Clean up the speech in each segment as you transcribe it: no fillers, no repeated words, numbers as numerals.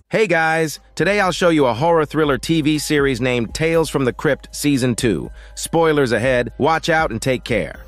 Hey guys, today I'll show you a horror thriller TV series named Tales from the Crypt Season 2. Spoilers ahead, watch out and take care.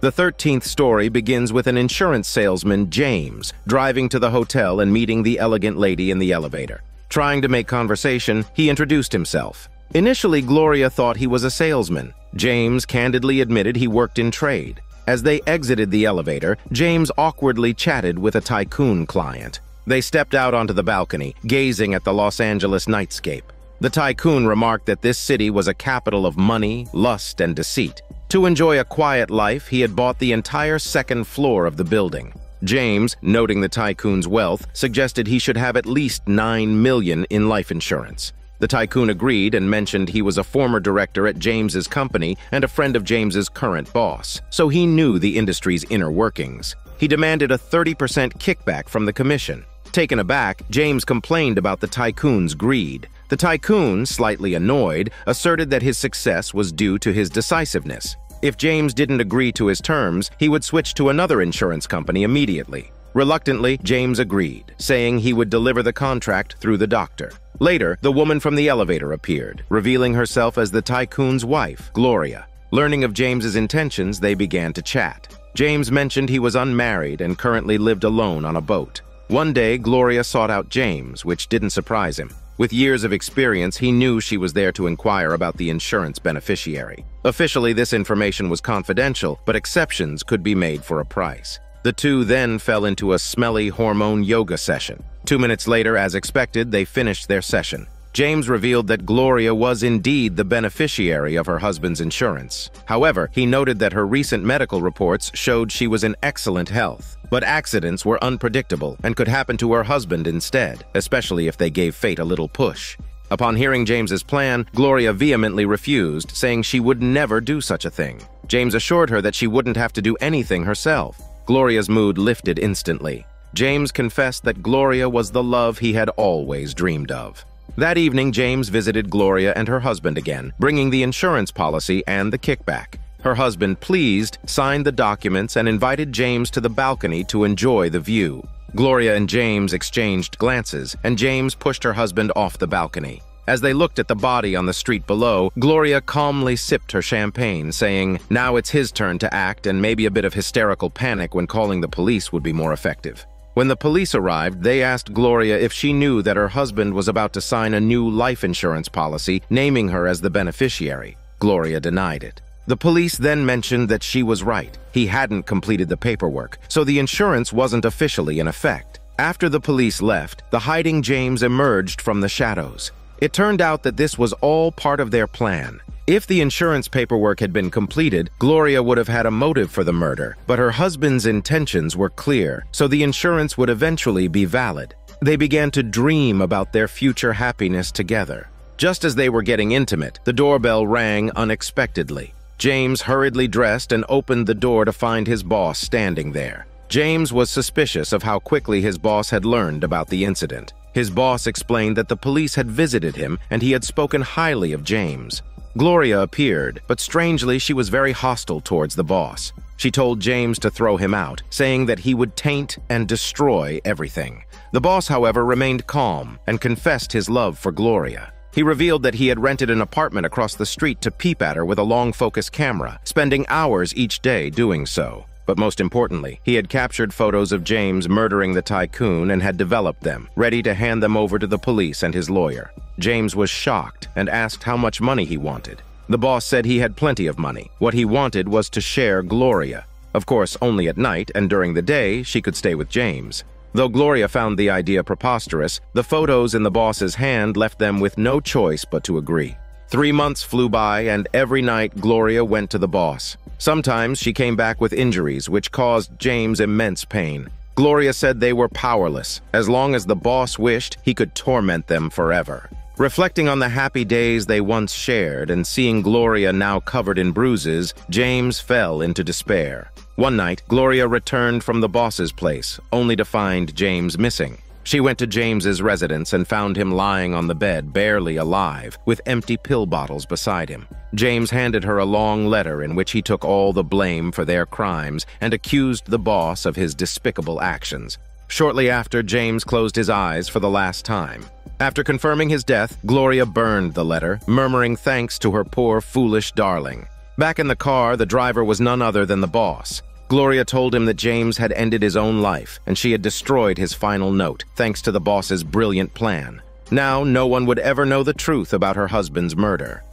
The 13th story begins with an insurance salesman, James, driving to the hotel and meeting the elegant lady in the elevator. Trying to make conversation, he introduced himself. Initially, Gloria thought he was a salesman. James candidly admitted he worked in trade. As they exited the elevator, James awkwardly chatted with a tycoon client. They stepped out onto the balcony, gazing at the Los Angeles nightscape. The tycoon remarked that this city was a capital of money, lust, and deceit. To enjoy a quiet life, he had bought the entire second floor of the building. James, noting the tycoon's wealth, suggested he should have at least $9 million in life insurance. The tycoon agreed and mentioned he was a former director at James's company and a friend of James's current boss, so he knew the industry's inner workings. He demanded a 30% kickback from the commission. Taken aback, James complained about the tycoon's greed. The tycoon, slightly annoyed, asserted that his success was due to his decisiveness. If James didn't agree to his terms, he would switch to another insurance company immediately. Reluctantly, James agreed, saying he would deliver the contract through the doctor. Later, the woman from the elevator appeared, revealing herself as the tycoon's wife, Gloria. Learning of James's intentions, they began to chat. James mentioned he was unmarried and currently lived alone on a boat. One day, Gloria sought out James, which didn't surprise him. With years of experience, he knew she was there to inquire about the insurance beneficiary. Officially, this information was confidential, but exceptions could be made for a price. The two then fell into a smelly hormone yoga session. 2 minutes later, as expected, they finished their session. James revealed that Gloria was indeed the beneficiary of her husband's insurance. However, he noted that her recent medical reports showed she was in excellent health. But accidents were unpredictable and could happen to her husband instead, especially if they gave fate a little push. Upon hearing James's plan, Gloria vehemently refused, saying she would never do such a thing. James assured her that she wouldn't have to do anything herself. Gloria's mood lifted instantly. James confessed that Gloria was the love he had always dreamed of. That evening, James visited Gloria and her husband again, bringing the insurance policy and the kickback. Her husband, pleased, signed the documents and invited James to the balcony to enjoy the view. Gloria and James exchanged glances, and James pushed her husband off the balcony. As they looked at the body on the street below, Gloria calmly sipped her champagne, saying, "Now it's his turn to act, and maybe a bit of hysterical panic when calling the police would be more effective." When the police arrived, they asked Gloria if she knew that her husband was about to sign a new life insurance policy, naming her as the beneficiary. Gloria denied it. The police then mentioned that she was right. He hadn't completed the paperwork, so the insurance wasn't officially in effect. After the police left, the hiding James emerged from the shadows. It turned out that this was all part of their plan. If the insurance paperwork had been completed, Gloria would have had a motive for the murder, but her husband's intentions were clear, so the insurance would eventually be valid. They began to dream about their future happiness together. Just as they were getting intimate, the doorbell rang unexpectedly. James hurriedly dressed and opened the door to find his boss standing there. James was suspicious of how quickly his boss had learned about the incident. His boss explained that the police had visited him and he had spoken highly of James. Gloria appeared, but strangely she was very hostile towards the boss. She told James to throw him out, saying that he would taint and destroy everything. The boss, however, remained calm and confessed his love for Gloria. He revealed that he had rented an apartment across the street to peep at her with a long-focus camera, spending hours each day doing so. But most importantly, he had captured photos of James murdering the tycoon and had developed them, ready to hand them over to the police and his lawyer. James was shocked and asked how much money he wanted. The boss said he had plenty of money. What he wanted was to share Gloria. Of course, only at night, and during the day, she could stay with James. Though Gloria found the idea preposterous, the photos in the boss's hand left them with no choice but to agree. 3 months flew by, and every night Gloria went to the boss. Sometimes she came back with injuries, which caused James immense pain. Gloria said they were powerless. As long as the boss wished, he could torment them forever. Reflecting on the happy days they once shared and seeing Gloria now covered in bruises, James fell into despair. One night, Gloria returned from the boss's place, only to find James missing. She went to James's residence and found him lying on the bed, barely alive, with empty pill bottles beside him. James handed her a long letter in which he took all the blame for their crimes and accused the boss of his despicable actions. Shortly after, James closed his eyes for the last time. After confirming his death, Gloria burned the letter, murmuring thanks to her poor, foolish darling. Back in the car, the driver was none other than the boss. Gloria told him that James had ended his own life, and she had destroyed his final note, thanks to the boss's brilliant plan. Now, no one would ever know the truth about her husband's murder.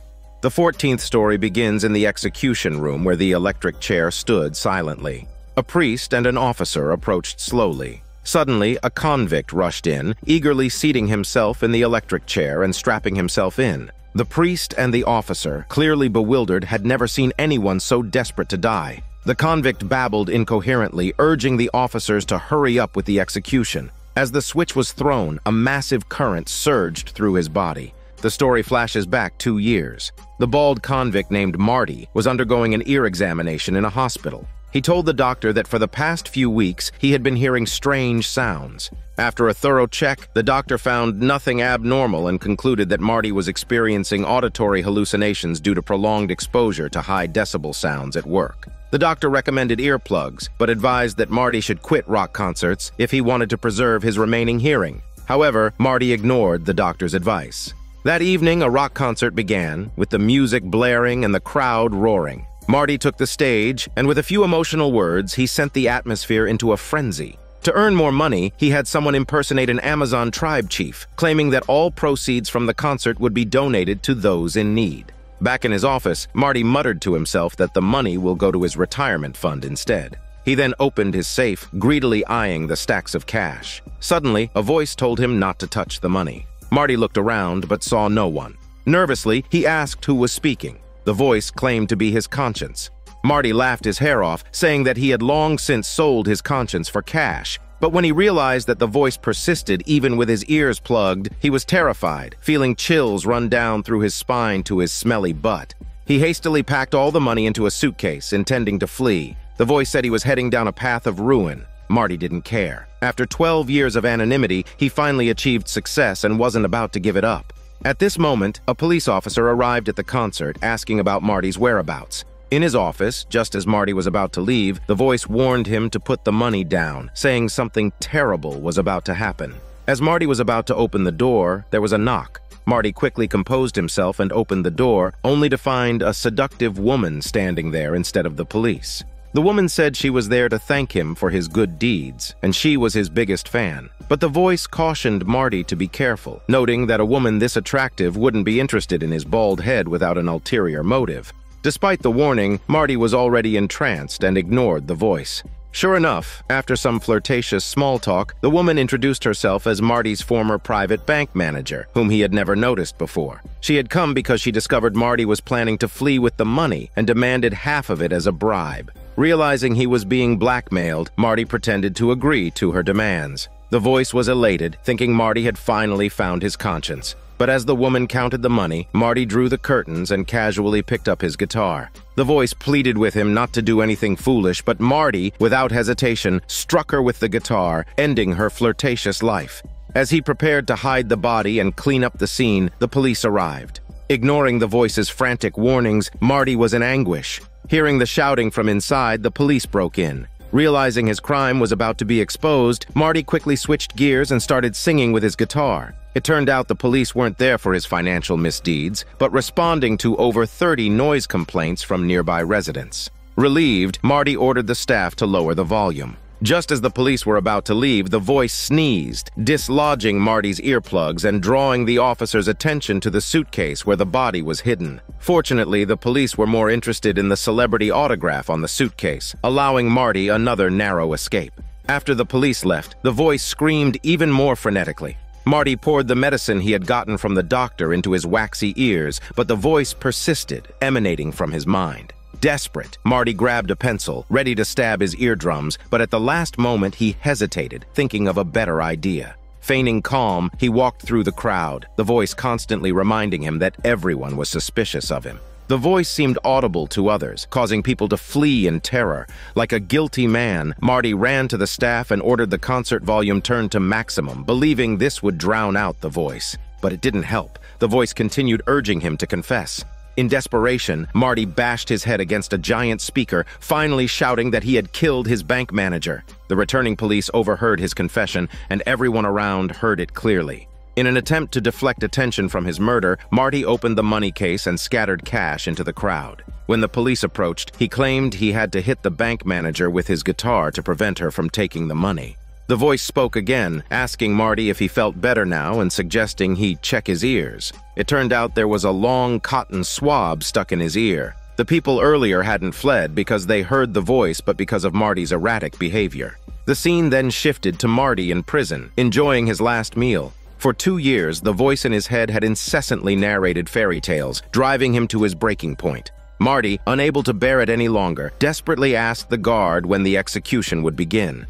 The 14th story begins in the execution room where the electric chair stood silently. A priest and an officer approached slowly. Suddenly, a convict rushed in, eagerly seating himself in the electric chair and strapping himself in. The priest and the officer, clearly bewildered, had never seen anyone so desperate to die. The convict babbled incoherently, urging the officers to hurry up with the execution. As the switch was thrown, a massive current surged through his body. The story flashes back 2 years. The bald convict named Marty was undergoing an ear examination in a hospital. He told the doctor that for the past few weeks, he had been hearing strange sounds. After a thorough check, the doctor found nothing abnormal and concluded that Marty was experiencing auditory hallucinations due to prolonged exposure to high decibel sounds at work. The doctor recommended earplugs, but advised that Marty should quit rock concerts if he wanted to preserve his remaining hearing. However, Marty ignored the doctor's advice. That evening, a rock concert began, with the music blaring and the crowd roaring. Marty took the stage, and with a few emotional words, he sent the atmosphere into a frenzy. To earn more money, he had someone impersonate an Amazon tribe chief, claiming that all proceeds from the concert would be donated to those in need. Back in his office, Marty muttered to himself that the money will go to his retirement fund instead. He then opened his safe, greedily eyeing the stacks of cash. Suddenly, a voice told him not to touch the money. Marty looked around but saw no one. Nervously, he asked who was speaking. The voice claimed to be his conscience. Marty laughed his hair off, saying that he had long since sold his conscience for cash. But when he realized that the voice persisted even with his ears plugged, he was terrified, feeling chills run down through his spine to his smelly butt. He hastily packed all the money into a suitcase, intending to flee. The voice said he was heading down a path of ruin. Marty didn't care. After 12 years of anonymity, he finally achieved success and wasn't about to give it up. At this moment, a police officer arrived at the concert, asking about Marty's whereabouts. In his office, just as Marty was about to leave, the voice warned him to put the money down, saying something terrible was about to happen. As Marty was about to open the door, there was a knock. Marty quickly composed himself and opened the door, only to find a seductive woman standing there instead of the police. The woman said she was there to thank him for his good deeds, and she was his biggest fan. But the voice cautioned Marty to be careful, noting that a woman this attractive wouldn't be interested in his bald head without an ulterior motive. Despite the warning, Marty was already entranced and ignored the voice. Sure enough, after some flirtatious small talk, the woman introduced herself as Marty's former private bank manager, whom he had never noticed before. She had come because she discovered Marty was planning to flee with the money and demanded half of it as a bribe. Realizing he was being blackmailed, Marty pretended to agree to her demands. The voice was elated, thinking Marty had finally found his conscience. But as the woman counted the money, Marty drew the curtains and casually picked up his guitar. The voice pleaded with him not to do anything foolish, but Marty, without hesitation, struck her with the guitar, ending her flirtatious life. As he prepared to hide the body and clean up the scene, the police arrived. Ignoring the voice's frantic warnings, Marty was in anguish. Hearing the shouting from inside, the police broke in. Realizing his crime was about to be exposed, Marty quickly switched gears and started singing with his guitar. It turned out the police weren't there for his financial misdeeds, but responding to over 30 noise complaints from nearby residents. Relieved, Marty ordered the staff to lower the volume. Just as the police were about to leave, the voice sneezed, dislodging Marty's earplugs and drawing the officer's attention to the suitcase where the body was hidden. Fortunately, the police were more interested in the celebrity autograph on the suitcase, allowing Marty another narrow escape. After the police left, the voice screamed even more frenetically. Marty poured the medicine he had gotten from the doctor into his waxy ears, but the voice persisted, emanating from his mind. Desperate, Marty grabbed a pencil, ready to stab his eardrums, but at the last moment he hesitated, thinking of a better idea. Feigning calm, he walked through the crowd, the voice constantly reminding him that everyone was suspicious of him. The voice seemed audible to others, causing people to flee in terror. Like a guilty man, Marty ran to the staff and ordered the concert volume turned to maximum, believing this would drown out the voice. But it didn't help. The voice continued urging him to confess. In desperation, Marty bashed his head against a giant speaker, finally shouting that he had killed his bank manager. The returning police overheard his confession, and everyone around heard it clearly. In an attempt to deflect attention from his murder, Marty opened the money case and scattered cash into the crowd. When the police approached, he claimed he had to hit the bank manager with his guitar to prevent her from taking the money. The voice spoke again, asking Marty if he felt better now and suggesting he check his ears. It turned out there was a long cotton swab stuck in his ear. The people earlier hadn't fled because they heard the voice, but because of Marty's erratic behavior. The scene then shifted to Marty in prison, enjoying his last meal. For 2 years, the voice in his head had incessantly narrated fairy tales, driving him to his breaking point. Marty, unable to bear it any longer, desperately asked the guard when the execution would begin.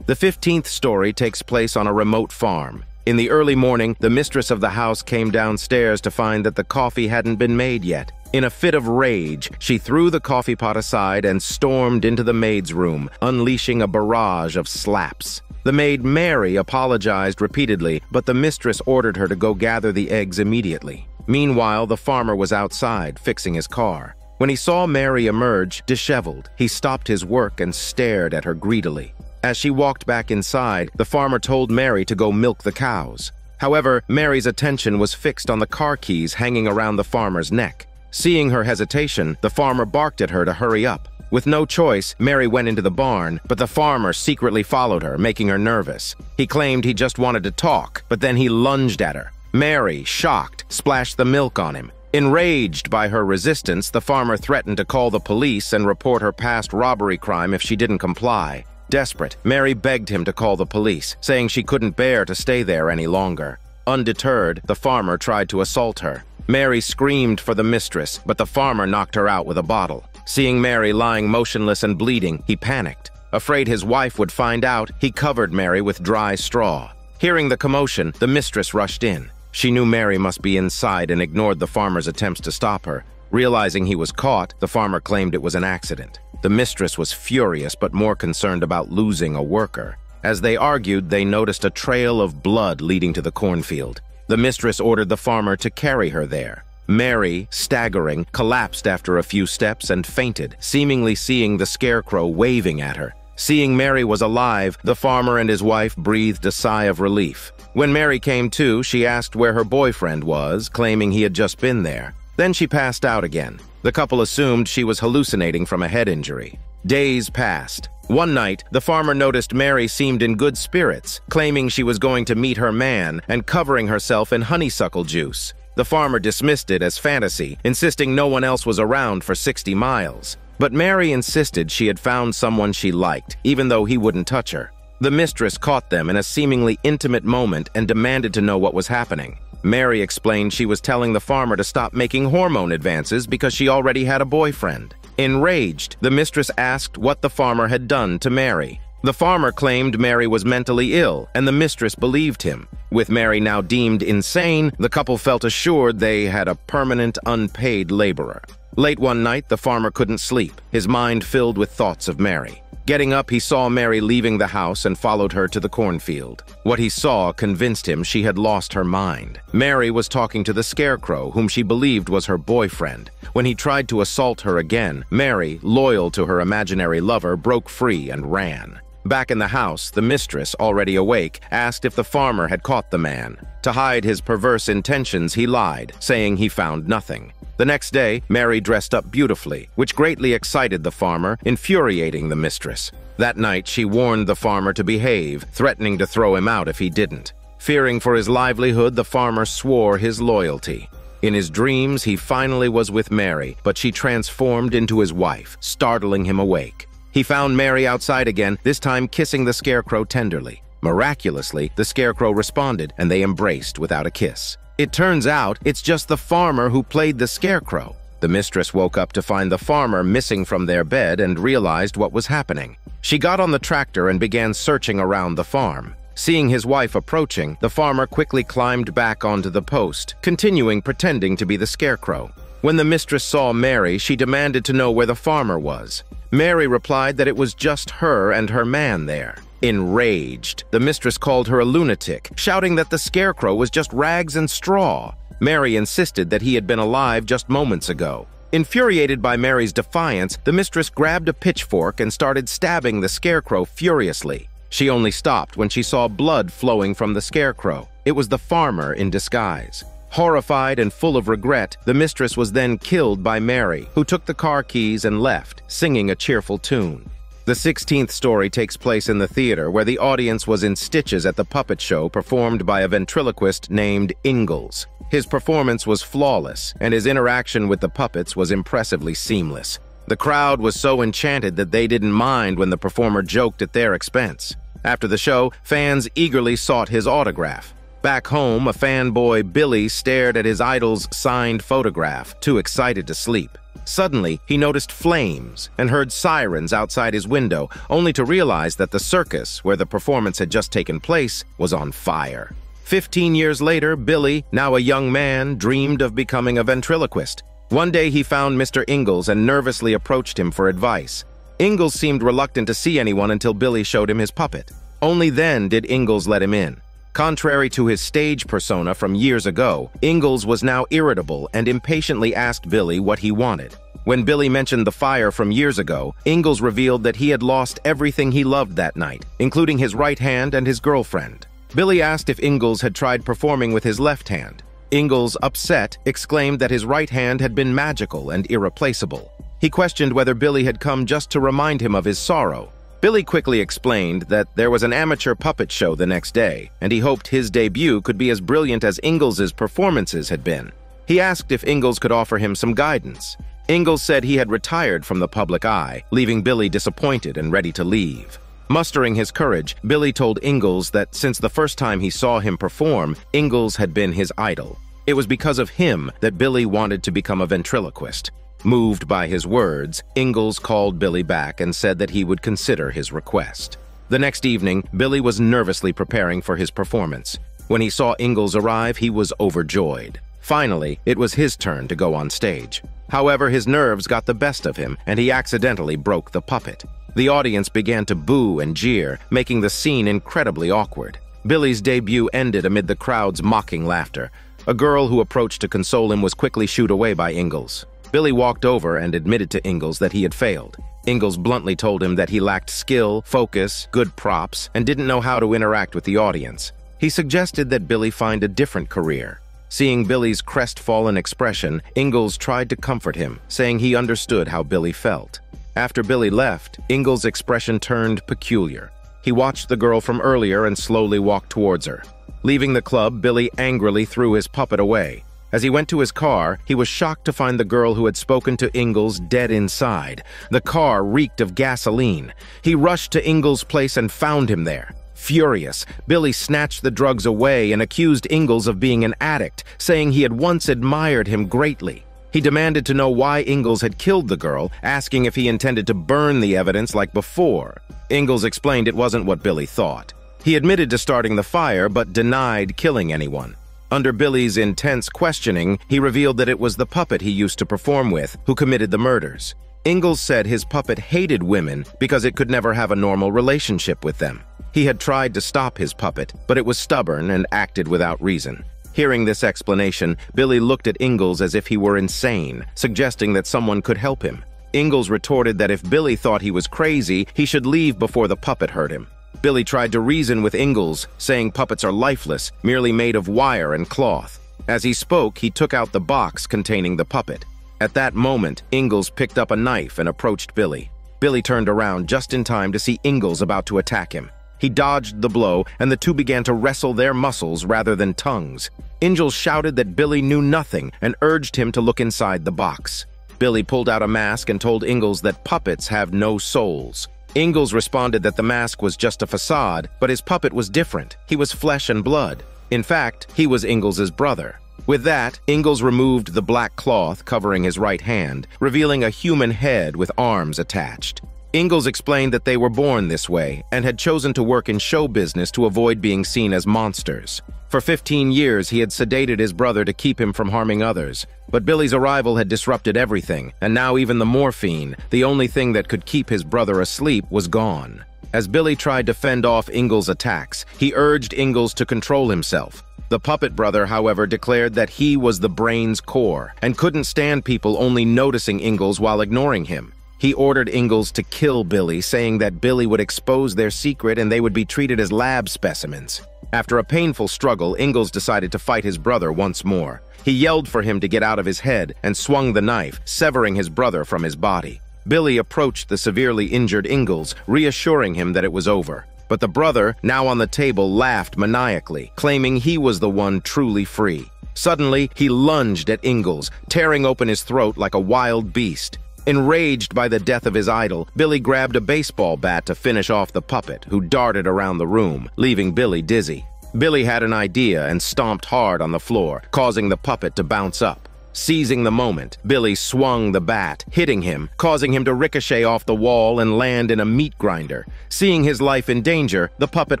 The 15th story takes place on a remote farm. In the early morning, the mistress of the house came downstairs to find that the coffee hadn't been made yet. In a fit of rage, she threw the coffee pot aside and stormed into the maid's room, unleashing a barrage of slaps. The maid Mary apologized repeatedly, but the mistress ordered her to go gather the eggs immediately. Meanwhile, the farmer was outside, fixing his car. When he saw Mary emerge, disheveled, he stopped his work and stared at her greedily. As she walked back inside, the farmer told Mary to go milk the cows. However, Mary's attention was fixed on the car keys hanging around the farmer's neck. Seeing her hesitation, the farmer barked at her to hurry up. With no choice, Mary went into the barn, but the farmer secretly followed her, making her nervous. He claimed he just wanted to talk, but then he lunged at her. Mary, shocked, splashed the milk on him. Enraged by her resistance, the farmer threatened to call the police and report her past robbery crime if she didn't comply. Desperate, Mary begged him to call the police, saying she couldn't bear to stay there any longer. Undeterred, the farmer tried to assault her. Mary screamed for the mistress, but the farmer knocked her out with a bottle. Seeing Mary lying motionless and bleeding, he panicked. Afraid his wife would find out, he covered Mary with dry straw. Hearing the commotion, the mistress rushed in. She knew Mary must be inside and ignored the farmer's attempts to stop her. Realizing he was caught, the farmer claimed it was an accident. The mistress was furious but more concerned about losing a worker. As they argued, they noticed a trail of blood leading to the cornfield. The mistress ordered the farmer to carry her there. Mary, staggering, collapsed after a few steps and fainted, seemingly seeing the scarecrow waving at her. Seeing Mary was alive, the farmer and his wife breathed a sigh of relief. When Mary came to, she asked where her boyfriend was, claiming he had just been there. Then she passed out again. The couple assumed she was hallucinating from a head injury. Days passed. One night, the farmer noticed Mary seemed in good spirits, claiming she was going to meet her man and covering herself in honeysuckle juice. The farmer dismissed it as fantasy, insisting no one else was around for 60 miles. But Mary insisted she had found someone she liked, even though he wouldn't touch her. The mistress caught them in a seemingly intimate moment and demanded to know what was happening. Mary explained she was telling the farmer to stop making hormone advances because she already had a boyfriend. Enraged, the mistress asked what the farmer had done to Mary. The farmer claimed Mary was mentally ill, and the mistress believed him. With Mary now deemed insane, the couple felt assured they had a permanent, unpaid laborer. Late one night, the farmer couldn't sleep, his mind filled with thoughts of Mary. Getting up, he saw Mary leaving the house and followed her to the cornfield. What he saw convinced him she had lost her mind. Mary was talking to the scarecrow, whom she believed was her boyfriend. When he tried to assault her again, Mary, loyal to her imaginary lover, broke free and ran. Back in the house, the mistress, already awake, asked if the farmer had caught the man. To hide his perverse intentions, he lied, saying he found nothing. The next day, Mary dressed up beautifully, which greatly excited the farmer, infuriating the mistress. That night, she warned the farmer to behave, threatening to throw him out if he didn't. Fearing for his livelihood, the farmer swore his loyalty. In his dreams, he finally was with Mary, but she transformed into his wife, startling him awake. He found Mary outside again, this time kissing the scarecrow tenderly. Miraculously, the scarecrow responded, and they embraced without a kiss. It turns out it's just the farmer who played the scarecrow. The mistress woke up to find the farmer missing from their bed and realized what was happening. She got on the tractor and began searching around the farm. Seeing his wife approaching, the farmer quickly climbed back onto the post, continuing pretending to be the scarecrow. When the mistress saw Mary, she demanded to know where the farmer was. Mary replied that it was just her and her man there. Enraged, the mistress called her a lunatic, shouting that the scarecrow was just rags and straw. Mary insisted that he had been alive just moments ago. Infuriated by Mary's defiance, the mistress grabbed a pitchfork and started stabbing the scarecrow furiously. She only stopped when she saw blood flowing from the scarecrow. It was the farmer in disguise. Horrified and full of regret, the mistress was then killed by Mary, who took the car keys and left, singing a cheerful tune. The 16th story takes place in the theater, where the audience was in stitches at the puppet show performed by a ventriloquist named Ingalls. His performance was flawless, and his interaction with the puppets was impressively seamless. The crowd was so enchanted that they didn't mind when the performer joked at their expense. After the show, fans eagerly sought his autograph. Back home, a fanboy, Billy, stared at his idol's signed photograph, too excited to sleep. Suddenly, he noticed flames and heard sirens outside his window, only to realize that the circus, where the performance had just taken place, was on fire. 15 years later, Billy, now a young man, dreamed of becoming a ventriloquist. One day he found Mr. Ingalls and nervously approached him for advice. Ingalls seemed reluctant to see anyone until Billy showed him his puppet. Only then did Ingalls let him in. Contrary to his stage persona from years ago, Ingalls was now irritable and impatiently asked Billy what he wanted. When Billy mentioned the fire from years ago, Ingalls revealed that he had lost everything he loved that night, including his right hand and his girlfriend. Billy asked if Ingalls had tried performing with his left hand. Ingalls, upset, exclaimed that his right hand had been magical and irreplaceable. He questioned whether Billy had come just to remind him of his sorrow. Billy quickly explained that there was an amateur puppet show the next day, and he hoped his debut could be as brilliant as Ingalls' performances had been. He asked if Ingalls could offer him some guidance. Ingalls said he had retired from the public eye, leaving Billy disappointed and ready to leave. Mustering his courage, Billy told Ingalls that since the first time he saw him perform, Ingalls had been his idol. It was because of him that Billy wanted to become a ventriloquist. Moved by his words, Ingalls called Billy back and said that he would consider his request. The next evening, Billy was nervously preparing for his performance. When he saw Ingalls arrive, he was overjoyed. Finally, it was his turn to go on stage. However, his nerves got the best of him, and he accidentally broke the puppet. The audience began to boo and jeer, making the scene incredibly awkward. Billy's debut ended amid the crowd's mocking laughter. A girl who approached to console him was quickly shooed away by Ingalls. Billy walked over and admitted to Ingalls that he had failed. Ingalls bluntly told him that he lacked skill, focus, good props, and didn't know how to interact with the audience. He suggested that Billy find a different career. Seeing Billy's crestfallen expression, Ingalls tried to comfort him, saying he understood how Billy felt. After Billy left, Ingalls' expression turned peculiar. He watched the girl from earlier and slowly walked towards her. Leaving the club, Billy angrily threw his puppet away. As he went to his car, he was shocked to find the girl who had spoken to Ingalls dead inside. The car reeked of gasoline. He rushed to Ingalls' place and found him there. Furious, Billy snatched the drugs away and accused Ingalls of being an addict, saying he had once admired him greatly. He demanded to know why Ingalls had killed the girl, asking if he intended to burn the evidence like before. Ingalls explained it wasn't what Billy thought. He admitted to starting the fire, but denied killing anyone. Under Billy's intense questioning, he revealed that it was the puppet he used to perform with who committed the murders. Ingalls said his puppet hated women because it could never have a normal relationship with them. He had tried to stop his puppet, but it was stubborn and acted without reason. Hearing this explanation, Billy looked at Ingalls as if he were insane, suggesting that someone could help him. Ingalls retorted that if Billy thought he was crazy, he should leave before the puppet hurt him. Billy tried to reason with Ingalls, saying puppets are lifeless, merely made of wire and cloth. As he spoke, he took out the box containing the puppet. At that moment, Ingalls picked up a knife and approached Billy. Billy turned around just in time to see Ingalls about to attack him. He dodged the blow, and the two began to wrestle their muscles rather than tongues. Ingalls shouted that Billy knew nothing and urged him to look inside the box. Billy pulled out a mask and told Ingalls that puppets have no souls. Ingalls responded that the mask was just a facade, but his puppet was different. He was flesh and blood. In fact, he was Ingalls' brother. With that, Ingalls removed the black cloth covering his right hand, revealing a human head with arms attached. Ingalls explained that they were born this way and had chosen to work in show business to avoid being seen as monsters. For 15 years, he had sedated his brother to keep him from harming others. But Billy's arrival had disrupted everything, and now even the morphine, the only thing that could keep his brother asleep, was gone. As Billy tried to fend off Ingalls' attacks, he urged Ingalls to control himself. The puppet brother, however, declared that he was the brain's core and couldn't stand people only noticing Ingalls while ignoring him. He ordered Ingalls to kill Billy, saying that Billy would expose their secret and they would be treated as lab specimens. After a painful struggle, Ingalls decided to fight his brother once more. He yelled for him to get out of his head and swung the knife, severing his brother from his body. Billy approached the severely injured Ingalls, reassuring him that it was over. But the brother, now on the table, laughed maniacally, claiming he was the one truly free. Suddenly, he lunged at Ingalls, tearing open his throat like a wild beast. Enraged by the death of his idol, Billy grabbed a baseball bat to finish off the puppet, who darted around the room, leaving Billy dizzy. Billy had an idea and stomped hard on the floor, causing the puppet to bounce up. Seizing the moment, Billy swung the bat, hitting him, causing him to ricochet off the wall and land in a meat grinder. Seeing his life in danger, the puppet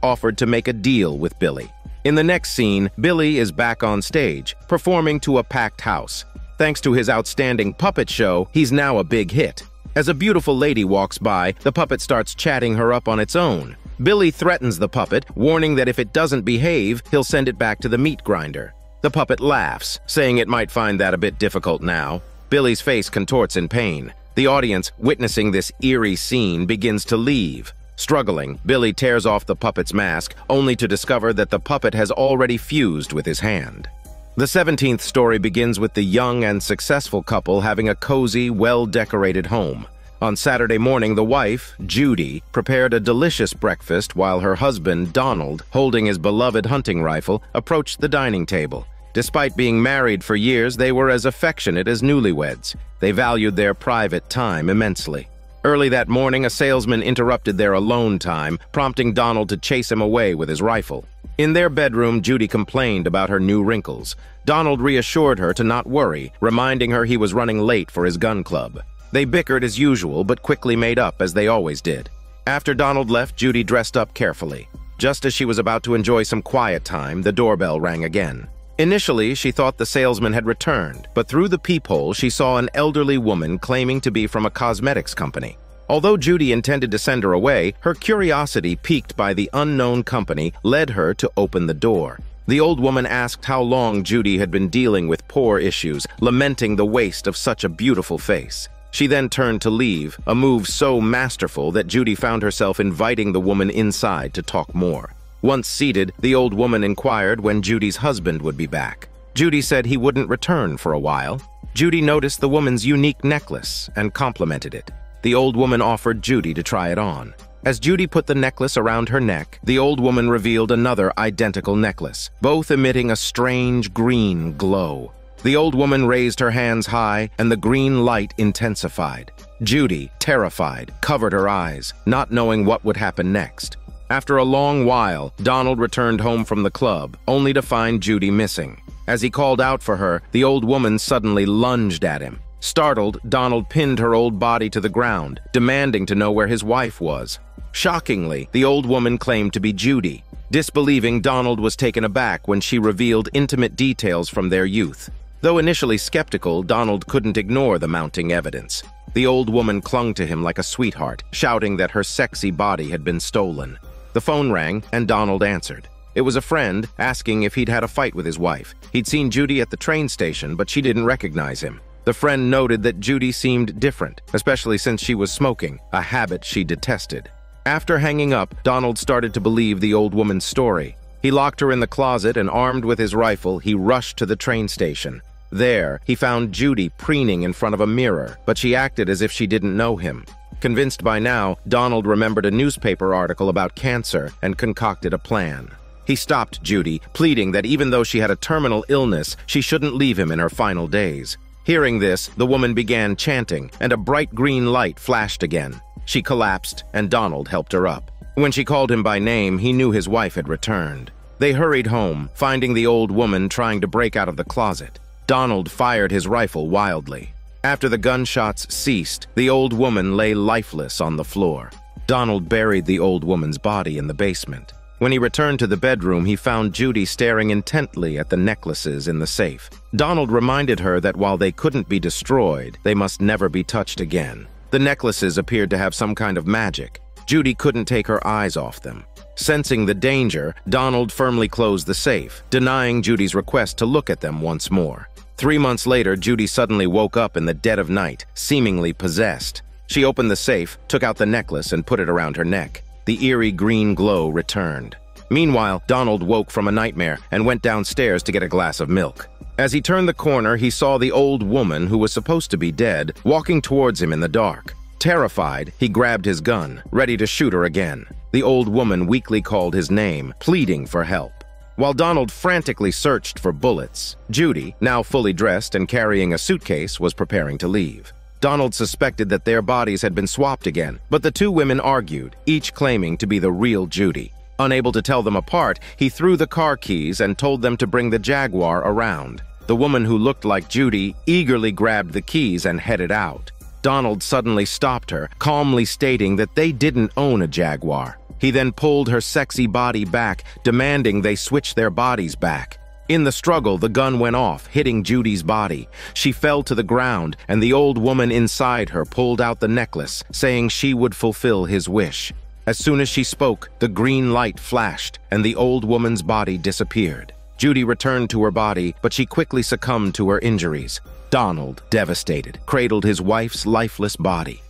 offered to make a deal with Billy. In the next scene, Billy is back on stage, performing to a packed house. Thanks to his outstanding puppet show, he's now a big hit. As a beautiful lady walks by, the puppet starts chatting her up on its own. Billy threatens the puppet, warning that if it doesn't behave, he'll send it back to the meat grinder. The puppet laughs, saying it might find that a bit difficult now. Billy's face contorts in pain. The audience, witnessing this eerie scene, begins to leave. Struggling, Billy tears off the puppet's mask, only to discover that the puppet has already fused with his hand. The 17th story begins with the young and successful couple having a cozy, well-decorated home. On Saturday morning, the wife, Judy, prepared a delicious breakfast while her husband, Donald, holding his beloved hunting rifle, approached the dining table. Despite being married for years, they were as affectionate as newlyweds. They valued their private time immensely. Early that morning, a salesman interrupted their alone time, prompting Donald to chase him away with his rifle. In their bedroom, Judy complained about her new wrinkles. Donald reassured her to not worry, reminding her he was running late for his gun club. They bickered as usual, but quickly made up, as they always did. After Donald left, Judy dressed up carefully. Just as she was about to enjoy some quiet time, the doorbell rang again. Initially, she thought the salesman had returned, but through the peephole, she saw an elderly woman claiming to be from a cosmetics company. Although Judy intended to send her away, her curiosity, piqued by the unknown company, led her to open the door. The old woman asked how long Judy had been dealing with pore issues, lamenting the waste of such a beautiful face. She then turned to leave, a move so masterful that Judy found herself inviting the woman inside to talk more. Once seated, the old woman inquired when Judy's husband would be back. Judy said he wouldn't return for a while. Judy noticed the woman's unique necklace and complimented it. The old woman offered Judy to try it on. As Judy put the necklace around her neck, the old woman revealed another identical necklace, both emitting a strange green glow. The old woman raised her hands high, and the green light intensified. Judy, terrified, covered her eyes, not knowing what would happen next. After a long while, Donald returned home from the club, only to find Judy missing. As he called out for her, the old woman suddenly lunged at him. Startled, Donald pinned her old body to the ground, demanding to know where his wife was. Shockingly, the old woman claimed to be Judy. Disbelieving, Donald was taken aback when she revealed intimate details from their youth. Though initially skeptical, Donald couldn't ignore the mounting evidence. The old woman clung to him like a sweetheart, shouting that her sexy body had been stolen. The phone rang, and Donald answered. It was a friend, asking if he'd had a fight with his wife. He'd seen Judy at the train station, but she didn't recognize him. The friend noted that Judy seemed different, especially since she was smoking, a habit she detested. After hanging up, Donald started to believe the old woman's story. He locked her in the closet, and armed with his rifle, he rushed to the train station. There, he found Judy preening in front of a mirror, but she acted as if she didn't know him. Convinced by now, Donald remembered a newspaper article about cancer and concocted a plan. He stopped Judy, pleading that even though she had a terminal illness, she shouldn't leave him in her final days. Hearing this, the woman began chanting, and a bright green light flashed again. She collapsed, and Donald helped her up. When she called him by name, he knew his wife had returned. They hurried home, finding the old woman trying to break out of the closet. Donald fired his rifle wildly. After the gunshots ceased, the old woman lay lifeless on the floor. Donald buried the old woman's body in the basement. When he returned to the bedroom, he found Judy staring intently at the necklaces in the safe. Donald reminded her that while they couldn't be destroyed, they must never be touched again. The necklaces appeared to have some kind of magic. Judy couldn't take her eyes off them. Sensing the danger, Donald firmly closed the safe, denying Judy's request to look at them once more. 3 months later, Judy suddenly woke up in the dead of night, seemingly possessed. She opened the safe, took out the necklace, and put it around her neck. The eerie green glow returned. Meanwhile, Donald woke from a nightmare and went downstairs to get a glass of milk. As he turned the corner, he saw the old woman, who was supposed to be dead, walking towards him in the dark. Terrified, he grabbed his gun, ready to shoot her again. The old woman weakly called his name, pleading for help. While Donald frantically searched for bullets, Judy, now fully dressed and carrying a suitcase, was preparing to leave. Donald suspected that their bodies had been swapped again, but the two women argued, each claiming to be the real Judy. Unable to tell them apart, he threw the car keys and told them to bring the Jaguar around. The woman who looked like Judy eagerly grabbed the keys and headed out. Donald suddenly stopped her, calmly stating that they didn't own a Jaguar. He then pulled her sexy body back, demanding they switch their bodies back. In the struggle, the gun went off, hitting Judy's body. She fell to the ground, and the old woman inside her pulled out the necklace, saying she would fulfill his wish. As soon as she spoke, the green light flashed, and the old woman's body disappeared. Judy returned to her body, but she quickly succumbed to her injuries. Donald, devastated, cradled his wife's lifeless body.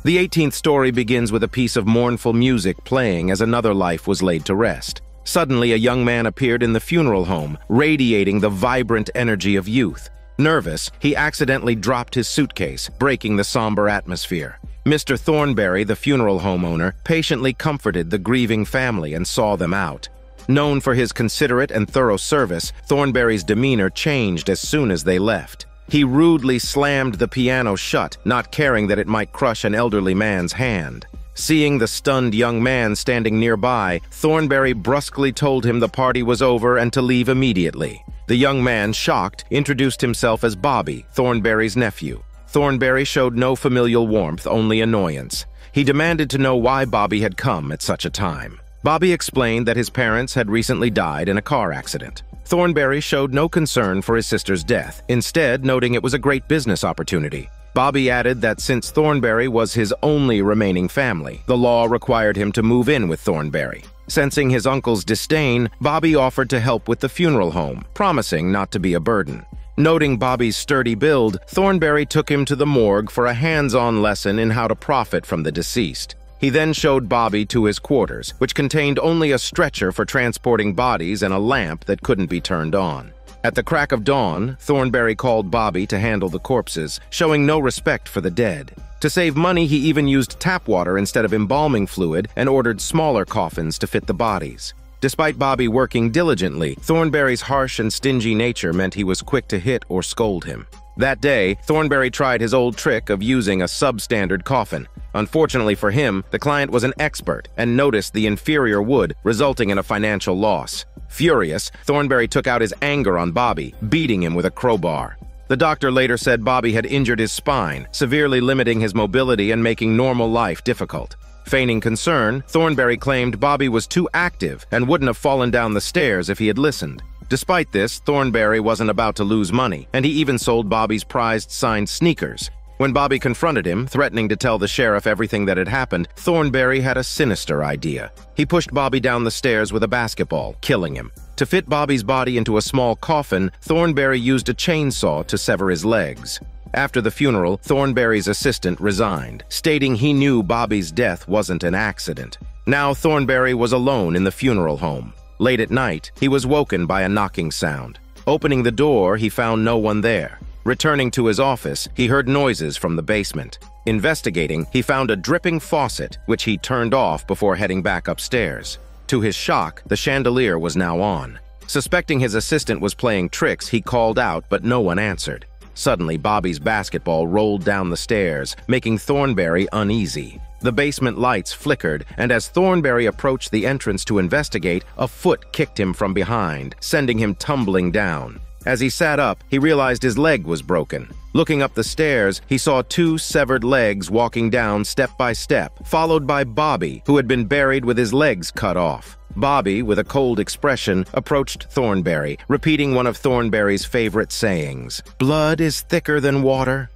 The 18th story begins with a piece of mournful music playing as another life was laid to rest. Suddenly, a young man appeared in the funeral home, radiating the vibrant energy of youth. Nervous, he accidentally dropped his suitcase, breaking the somber atmosphere. Mr. Thornberry, the funeral home owner, patiently comforted the grieving family and saw them out. Known for his considerate and thorough service, Thornberry's demeanor changed as soon as they left. He rudely slammed the piano shut, not caring that it might crush an elderly man's hand. Seeing the stunned young man standing nearby, Thornberry brusquely told him the party was over and to leave immediately. The young man, shocked, introduced himself as Bobby, Thornberry's nephew. Thornberry showed no familial warmth, only annoyance. He demanded to know why Bobby had come at such a time. Bobby explained that his parents had recently died in a car accident. Thornberry showed no concern for his sister's death, instead noting it was a great business opportunity. Bobby added that since Thornberry was his only remaining family, the law required him to move in with Thornberry. Sensing his uncle's disdain, Bobby offered to help with the funeral home, promising not to be a burden. Noting Bobby's sturdy build, Thornberry took him to the morgue for a hands-on lesson in how to profit from the deceased. He then showed Bobby to his quarters, which contained only a stretcher for transporting bodies and a lamp that couldn't be turned on. At the crack of dawn, Thornberry called Bobby to handle the corpses, showing no respect for the dead. To save money, he even used tap water instead of embalming fluid and ordered smaller coffins to fit the bodies. Despite Bobby working diligently, Thornberry's harsh and stingy nature meant he was quick to hit or scold him. That day, Thornberry tried his old trick of using a substandard coffin. Unfortunately for him, the client was an expert and noticed the inferior wood, resulting in a financial loss. Furious, Thornberry took out his anger on Bobby, beating him with a crowbar. The doctor later said Bobby had injured his spine, severely limiting his mobility and making normal life difficult. Feigning concern, Thornberry claimed Bobby was too active and wouldn't have fallen down the stairs if he had listened. Despite this, Thornberry wasn't about to lose money, and he even sold Bobby's prized signed sneakers. When Bobby confronted him, threatening to tell the sheriff everything that had happened, Thornberry had a sinister idea. He pushed Bobby down the stairs with a basketball, killing him. To fit Bobby's body into a small coffin, Thornberry used a chainsaw to sever his legs. After the funeral, Thornberry's assistant resigned, stating he knew Bobby's death wasn't an accident. Now Thornberry was alone in the funeral home. Late at night, he was woken by a knocking sound. Opening the door, he found no one there. Returning to his office, he heard noises from the basement. Investigating, he found a dripping faucet, which he turned off before heading back upstairs. To his shock, the chandelier was now on. Suspecting his assistant was playing tricks, he called out, but no one answered. Suddenly, Bobby's basketball rolled down the stairs, making Thornberry uneasy. The basement lights flickered, and as Thornberry approached the entrance to investigate, a foot kicked him from behind, sending him tumbling down. As he sat up, he realized his leg was broken. Looking up the stairs, he saw two severed legs walking down step by step, followed by Bobby, who had been buried with his legs cut off. Bobby, with a cold expression, approached Thornberry, repeating one of Thornberry's favorite sayings, "Blood is thicker than water."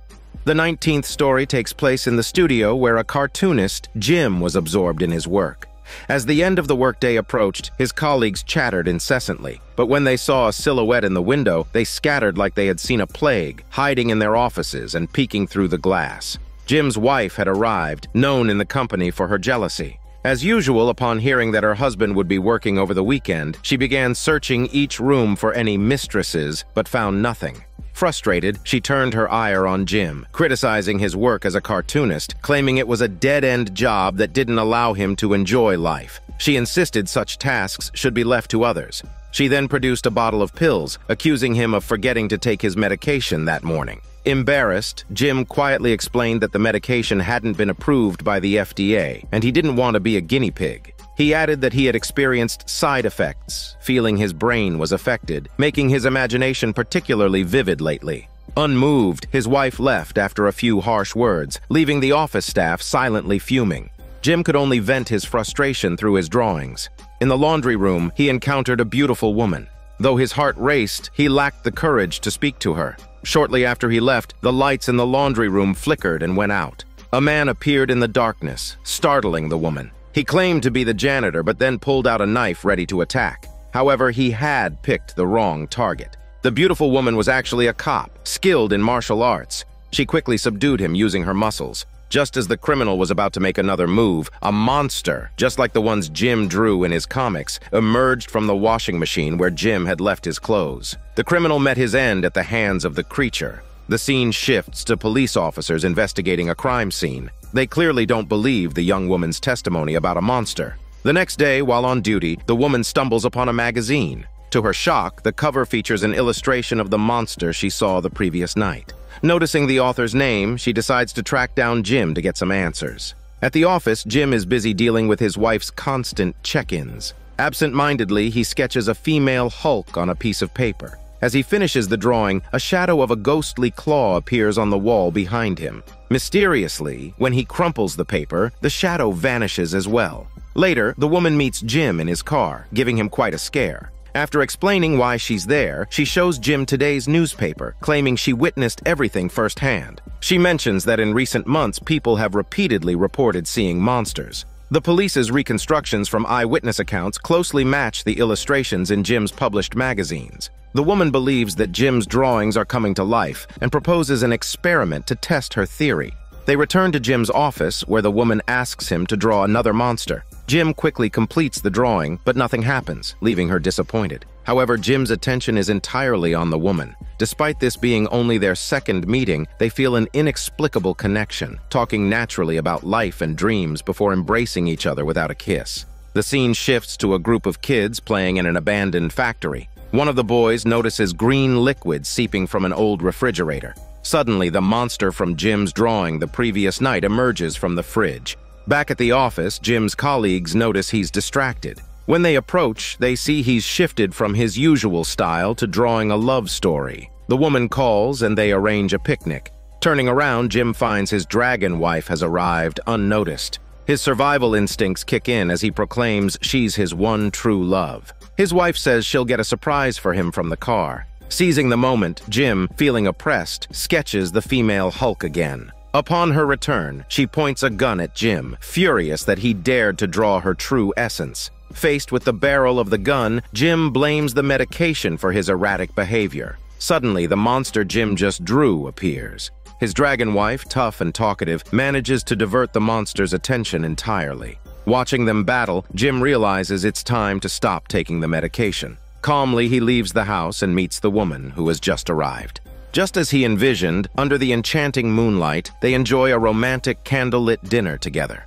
The 19th story takes place in the studio where a cartoonist, Jim, was absorbed in his work. As the end of the workday approached, his colleagues chattered incessantly, but when they saw a silhouette in the window, they scattered like they had seen a plague, hiding in their offices and peeking through the glass. Jim's wife had arrived, known in the company for her jealousy. As usual, upon hearing that her husband would be working over the weekend, she began searching each room for any mistresses, but found nothing. Frustrated, she turned her ire on Jim, criticizing his work as a cartoonist, claiming it was a dead-end job that didn't allow him to enjoy life. She insisted such tasks should be left to others. She then produced a bottle of pills, accusing him of forgetting to take his medication that morning. Embarrassed, Jim quietly explained that the medication hadn't been approved by the FDA, and he didn't want to be a guinea pig. He added that he had experienced side effects, feeling his brain was affected, making his imagination particularly vivid lately. Unmoved, his wife left after a few harsh words, leaving the office staff silently fuming. Jim could only vent his frustration through his drawings. In the laundry room, he encountered a beautiful woman. Though his heart raced, he lacked the courage to speak to her. Shortly after he left, the lights in the laundry room flickered and went out. A man appeared in the darkness, startling the woman. He claimed to be the janitor, but then pulled out a knife ready to attack. However, he had picked the wrong target. The beautiful woman was actually a cop, skilled in martial arts. She quickly subdued him using her muscles. Just as the criminal was about to make another move, a monster, just like the ones Jim drew in his comics, emerged from the washing machine where Jim had left his clothes. The criminal met his end at the hands of the creature. The scene shifts to police officers investigating a crime scene. They clearly don't believe the young woman's testimony about a monster. The next day, while on duty, the woman stumbles upon a magazine. To her shock, the cover features an illustration of the monster she saw the previous night. Noticing the author's name, she decides to track down Jim to get some answers. At the office, Jim is busy dealing with his wife's constant check-ins. Absent-mindedly, he sketches a female Hulk on a piece of paper. As he finishes the drawing, a shadow of a ghostly claw appears on the wall behind him. Mysteriously, when he crumples the paper, the shadow vanishes as well. Later, the woman meets Jim in his car, giving him quite a scare. After explaining why she's there, she shows Jim today's newspaper, claiming she witnessed everything firsthand. She mentions that in recent months, people have repeatedly reported seeing monsters. The police's reconstructions from eyewitness accounts closely match the illustrations in Jim's published magazines. The woman believes that Jim's drawings are coming to life and proposes an experiment to test her theory. They return to Jim's office, where the woman asks him to draw another monster. Jim quickly completes the drawing, but nothing happens, leaving her disappointed. However, Jim's attention is entirely on the woman. Despite this being only their second meeting, they feel an inexplicable connection, talking naturally about life and dreams before embracing each other without a kiss. The scene shifts to a group of kids playing in an abandoned factory. One of the boys notices green liquid seeping from an old refrigerator. Suddenly, the monster from Jim's drawing the previous night emerges from the fridge. Back at the office, Jim's colleagues notice he's distracted. When they approach, they see he's shifted from his usual style to drawing a love story. The woman calls and they arrange a picnic. Turning around, Jim finds his dragon wife has arrived unnoticed. His survival instincts kick in as he proclaims she's his one true love. His wife says she'll get a surprise for him from the car. Seizing the moment, Jim, feeling oppressed, sketches the female Hulk again. Upon her return, she points a gun at Jim, furious that he dared to draw her true essence. Faced with the barrel of the gun, Jim blames the medication for his erratic behavior. Suddenly, the monster Jim just drew appears. His dragon wife, tough and talkative, manages to divert the monster's attention entirely. Watching them battle, Jim realizes it's time to stop taking the medication. Calmly, he leaves the house and meets the woman who has just arrived. Just as he envisioned, under the enchanting moonlight, they enjoy a romantic candlelit dinner together.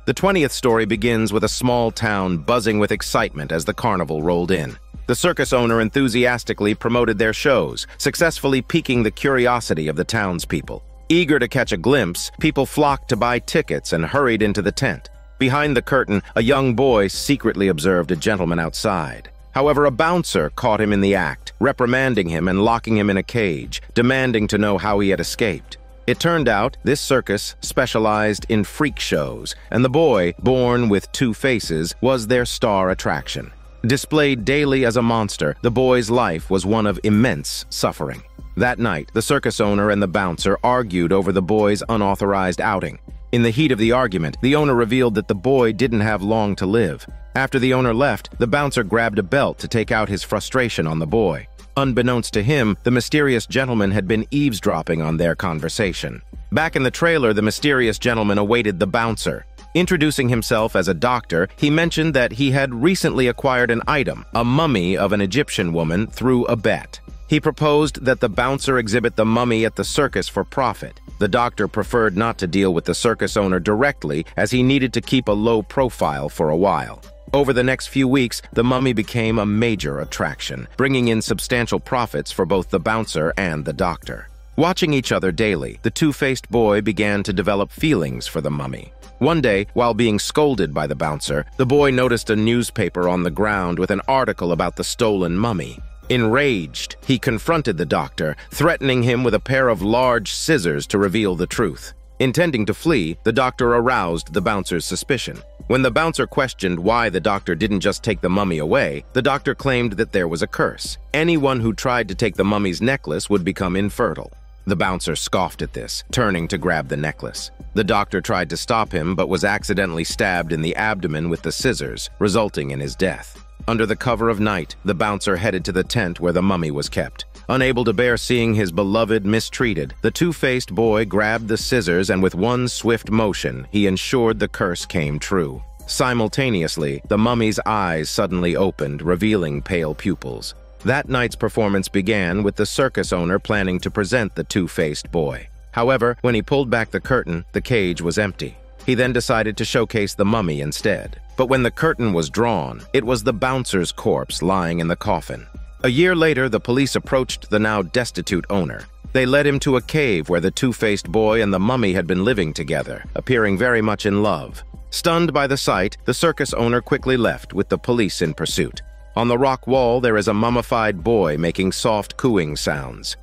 The 20th story begins with a small town buzzing with excitement as the carnival rolled in. The circus owner enthusiastically promoted their shows, successfully piquing the curiosity of the townspeople. Eager to catch a glimpse, people flocked to buy tickets and hurried into the tent. Behind the curtain, a young boy secretly observed a gentleman outside. However, a bouncer caught him in the act, reprimanding him and locking him in a cage, demanding to know how he had escaped. It turned out this circus specialized in freak shows, and the boy, born with two faces, was their star attraction. Displayed daily as a monster, the boy's life was one of immense suffering. That night, the circus owner and the bouncer argued over the boy's unauthorized outing. In the heat of the argument, the owner revealed that the boy didn't have long to live. After the owner left, the bouncer grabbed a belt to take out his frustration on the boy. Unbeknownst to him, the mysterious gentleman had been eavesdropping on their conversation. Back in the trailer, the mysterious gentleman awaited the bouncer. Introducing himself as a doctor, he mentioned that he had recently acquired an item, a mummy of an Egyptian woman, through a bet. He proposed that the bouncer exhibit the mummy at the circus for profit. The doctor preferred not to deal with the circus owner directly, as he needed to keep a low profile for a while. Over the next few weeks, the mummy became a major attraction, bringing in substantial profits for both the bouncer and the doctor. Watching each other daily, the two-faced boy began to develop feelings for the mummy. One day, while being scolded by the bouncer, the boy noticed a newspaper on the ground with an article about the stolen mummy. Enraged, he confronted the doctor, threatening him with a pair of large scissors to reveal the truth. Intending to flee, the doctor aroused the bouncer's suspicion. When the bouncer questioned why the doctor didn't just take the mummy away, the doctor claimed that there was a curse. Anyone who tried to take the mummy's necklace would become infertile. The bouncer scoffed at this, turning to grab the necklace. The doctor tried to stop him, but was accidentally stabbed in the abdomen with the scissors, resulting in his death. Under the cover of night, the bouncer headed to the tent where the mummy was kept. Unable to bear seeing his beloved mistreated, the two-faced boy grabbed the scissors and with one swift motion, he ensured the curse came true. Simultaneously, the mummy's eyes suddenly opened, revealing pale pupils. That night's performance began with the circus owner planning to present the two-faced boy. However, when he pulled back the curtain, the cage was empty. He then decided to showcase the mummy instead. But when the curtain was drawn, it was the bouncer's corpse lying in the coffin. A year later, the police approached the now destitute owner. They led him to a cave where the two-faced boy and the mummy had been living together, appearing very much in love. Stunned by the sight, the circus owner quickly left with the police in pursuit. On the rock wall, there is a mummified boy making soft cooing sounds.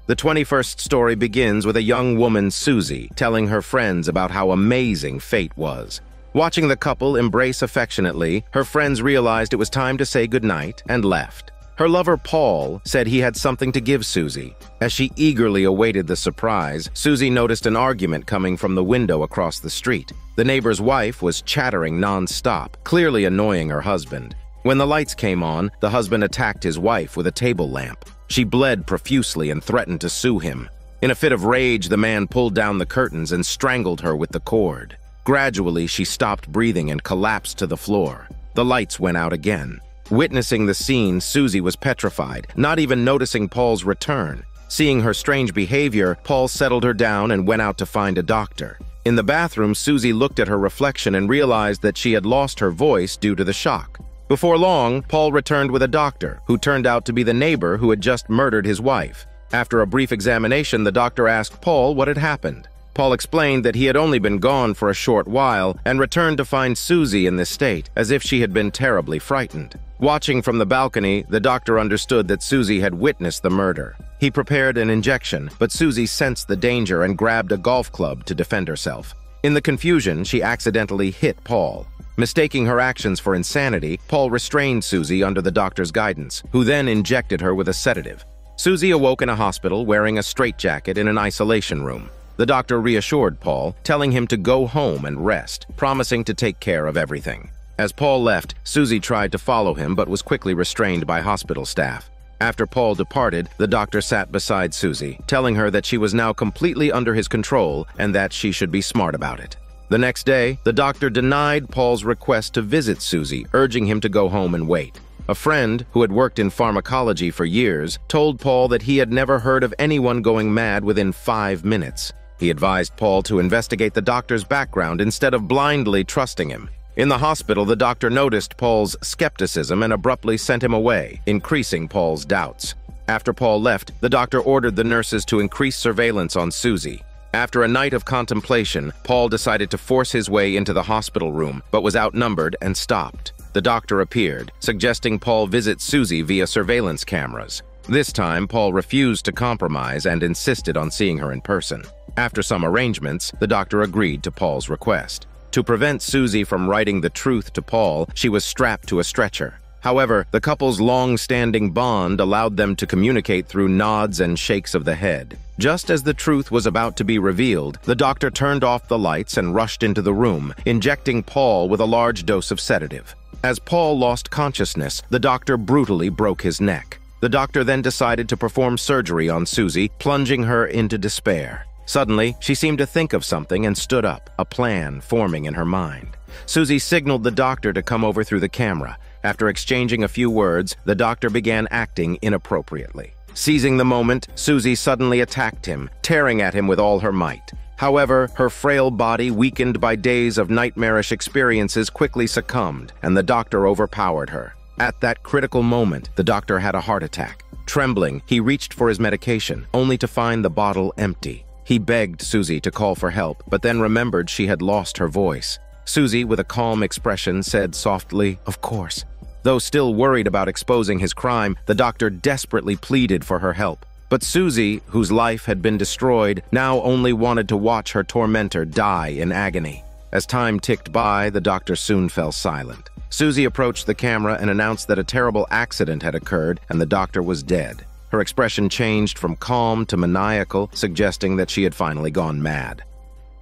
The 21st story begins with a young woman, Susie, telling her friends about how amazing fate was. Watching the couple embrace affectionately, her friends realized it was time to say goodnight and left. Her lover, Paul, said he had something to give Susie. As she eagerly awaited the surprise, Susie noticed an argument coming from the window across the street. The neighbor's wife was chattering non-stop, clearly annoying her husband. When the lights came on, the husband attacked his wife with a table lamp. She bled profusely and threatened to sue him. In a fit of rage, the man pulled down the curtains and strangled her with the cord. Gradually, she stopped breathing and collapsed to the floor. The lights went out again. Witnessing the scene, Susie was petrified, not even noticing Paul's return. Seeing her strange behavior, Paul settled her down and went out to find a doctor. In the bathroom, Susie looked at her reflection and realized that she had lost her voice due to the shock. Before long, Paul returned with a doctor, who turned out to be the neighbor who had just murdered his wife. After a brief examination, the doctor asked Paul what had happened. Paul explained that he had only been gone for a short while and returned to find Susie in this state, as if she had been terribly frightened. Watching from the balcony, the doctor understood that Susie had witnessed the murder. He prepared an injection, but Susie sensed the danger and grabbed a golf club to defend herself. In the confusion, she accidentally hit Paul. Mistaking her actions for insanity, Paul restrained Susie under the doctor's guidance, who then injected her with a sedative. Susie awoke in a hospital wearing a straitjacket in an isolation room. The doctor reassured Paul, telling him to go home and rest, promising to take care of everything. As Paul left, Susie tried to follow him but was quickly restrained by hospital staff. After Paul departed, the doctor sat beside Susie, telling her that she was now completely under his control and that she should be smart about it. The next day, the doctor denied Paul's request to visit Susie, urging him to go home and wait. A friend, who had worked in pharmacology for years, told Paul that he had never heard of anyone going mad within 5 minutes. He advised Paul to investigate the doctor's background instead of blindly trusting him. In the hospital, the doctor noticed Paul's skepticism and abruptly sent him away, increasing Paul's doubts. After Paul left, the doctor ordered the nurses to increase surveillance on Susie. After a night of contemplation, Paul decided to force his way into the hospital room, but was outnumbered and stopped. the doctor appeared, suggesting Paul visit Susie via surveillance cameras. This time, Paul refused to compromise and insisted on seeing her in person. After some arrangements, the doctor agreed to Paul's request. To prevent Susie from writing the truth to Paul, she was strapped to a stretcher. However, the couple's long-standing bond allowed them to communicate through nods and shakes of the head. Just as the truth was about to be revealed, the doctor turned off the lights and rushed into the room, injecting Paul with a large dose of sedative. As Paul lost consciousness, the doctor brutally broke his neck. The doctor then decided to perform surgery on Susie, plunging her into despair. Suddenly, she seemed to think of something and stood up, a plan forming in her mind. Susie signaled the doctor to come over through the camera. After exchanging a few words, the doctor began acting inappropriately. Seizing the moment, Susie suddenly attacked him, tearing at him with all her might. However, her frail body, weakened by days of nightmarish experiences, quickly succumbed, and the doctor overpowered her. At that critical moment, the doctor had a heart attack. Trembling, he reached for his medication, only to find the bottle empty. He begged Susie to call for help, but then remembered she had lost her voice. Susie, with a calm expression, said softly, "Of course." Though still worried about exposing his crime, the doctor desperately pleaded for her help. But Susie, whose life had been destroyed, now only wanted to watch her tormentor die in agony. As time ticked by, the doctor soon fell silent. Susie approached the camera and announced that a terrible accident had occurred and the doctor was dead. Her expression changed from calm to maniacal, suggesting that she had finally gone mad.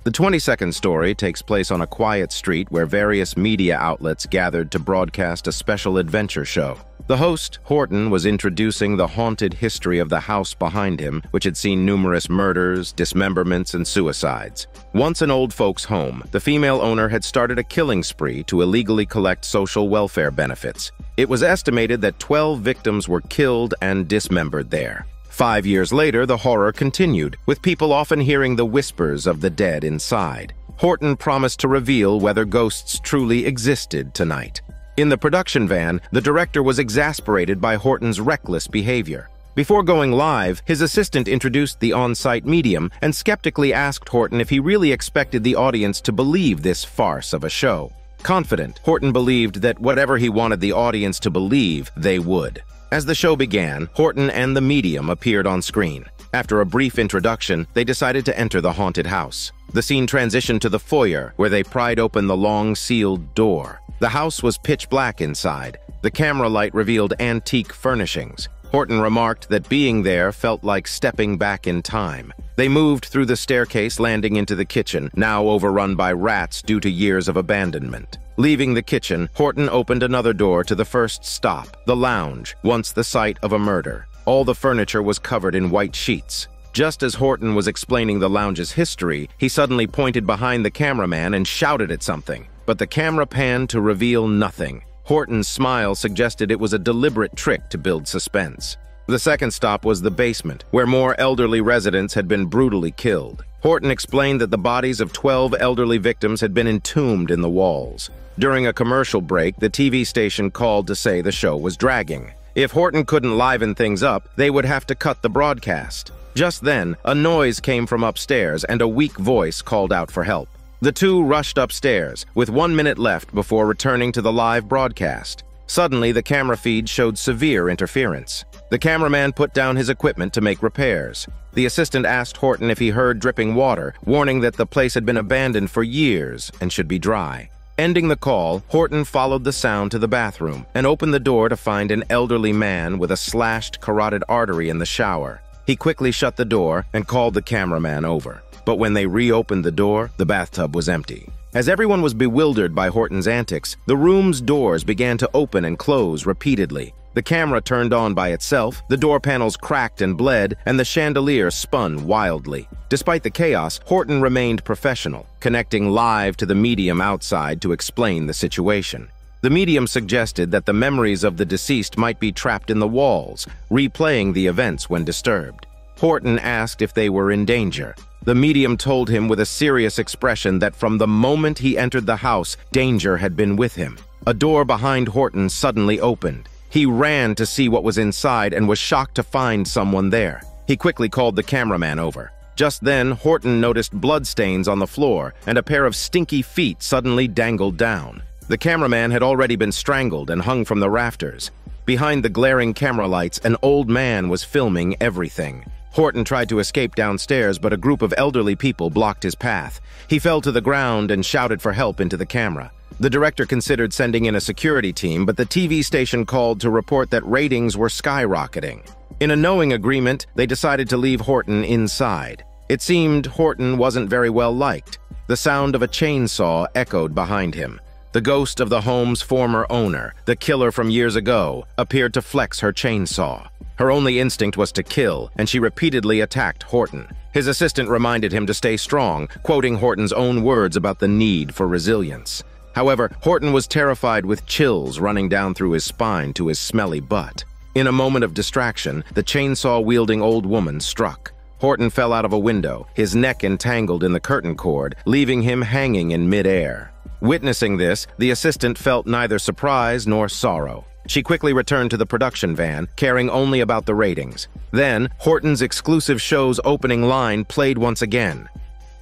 The 22nd story takes place on a quiet street where various media outlets gathered to broadcast a special adventure show. The host, Horton, was introducing the haunted history of the house behind him, which had seen numerous murders, dismemberments, and suicides. Once an old folks' home, the female owner had started a killing spree to illegally collect social welfare benefits. It was estimated that 12 victims were killed and dismembered there. 5 years later, the horror continued, with people often hearing the whispers of the dead inside. Horton promised to reveal whether ghosts truly existed tonight. In the production van, the director was exasperated by Horton's reckless behavior. Before going live, his assistant introduced the on-site medium and skeptically asked Horton if he really expected the audience to believe this farce of a show. Confident, Horton believed that whatever he wanted the audience to believe, they would. As the show began, Horton and the medium appeared on screen. After a brief introduction, they decided to enter the haunted house. The scene transitioned to the foyer, where they pried open the long, sealed door. The house was pitch black inside. The camera light revealed antique furnishings. Horton remarked that being there felt like stepping back in time. They moved through the staircase, landing into the kitchen, now overrun by rats due to years of abandonment. Leaving the kitchen, Horton opened another door to the first stop, the lounge, once the site of a murder. All the furniture was covered in white sheets. Just as Horton was explaining the lounge's history, he suddenly pointed behind the cameraman and shouted at something. But the camera panned to reveal nothing. Horton's smile suggested it was a deliberate trick to build suspense. The second stop was the basement, where more elderly residents had been brutally killed. Horton explained that the bodies of 12 elderly victims had been entombed in the walls. During a commercial break, the TV station called to say the show was dragging. If Horton couldn't liven things up, they would have to cut the broadcast. Just then, a noise came from upstairs and a weak voice called out for help. The two rushed upstairs, with 1 minute left before returning to the live broadcast. Suddenly, the camera feed showed severe interference. The cameraman put down his equipment to make repairs. The assistant asked Horton if he heard dripping water, warning that the place had been abandoned for years and should be dry. Ending the call, Horton followed the sound to the bathroom and opened the door to find an elderly man with a slashed carotid artery in the shower. He quickly shut the door and called the cameraman over. But when they reopened the door, the bathtub was empty. As everyone was bewildered by Horton's antics, the room's doors began to open and close repeatedly. The camera turned on by itself, the door panels cracked and bled, and the chandelier spun wildly. Despite the chaos, Horton remained professional, connecting live to the medium outside to explain the situation. The medium suggested that the memories of the deceased might be trapped in the walls, replaying the events when disturbed. Horton asked if they were in danger. The medium told him with a serious expression that from the moment he entered the house, danger had been with him. A door behind Horton suddenly opened. He ran to see what was inside and was shocked to find someone there. He quickly called the cameraman over. Just then, Horton noticed bloodstains on the floor and a pair of stinky feet suddenly dangled down. The cameraman had already been strangled and hung from the rafters. Behind the glaring camera lights, an old man was filming everything. Horton tried to escape downstairs, but a group of elderly people blocked his path. He fell to the ground and shouted for help into the camera. The director considered sending in a security team, but the TV station called to report that ratings were skyrocketing. In a knowing agreement, they decided to leave Horton inside. It seemed Horton wasn't very well liked. The sound of a chainsaw echoed behind him. The ghost of the home's former owner, the killer from years ago, appeared to flex her chainsaw. Her only instinct was to kill, and she repeatedly attacked Horton. His assistant reminded him to stay strong, quoting Horton's own words about the need for resilience. However, Horton was terrified with chills running down through his spine to his smelly butt. In a moment of distraction, the chainsaw-wielding old woman struck. Horton fell out of a window, his neck entangled in the curtain cord, leaving him hanging in midair. Witnessing this, the assistant felt neither surprise nor sorrow. She quickly returned to the production van, caring only about the ratings. Then, Horton's exclusive show's opening line played once again.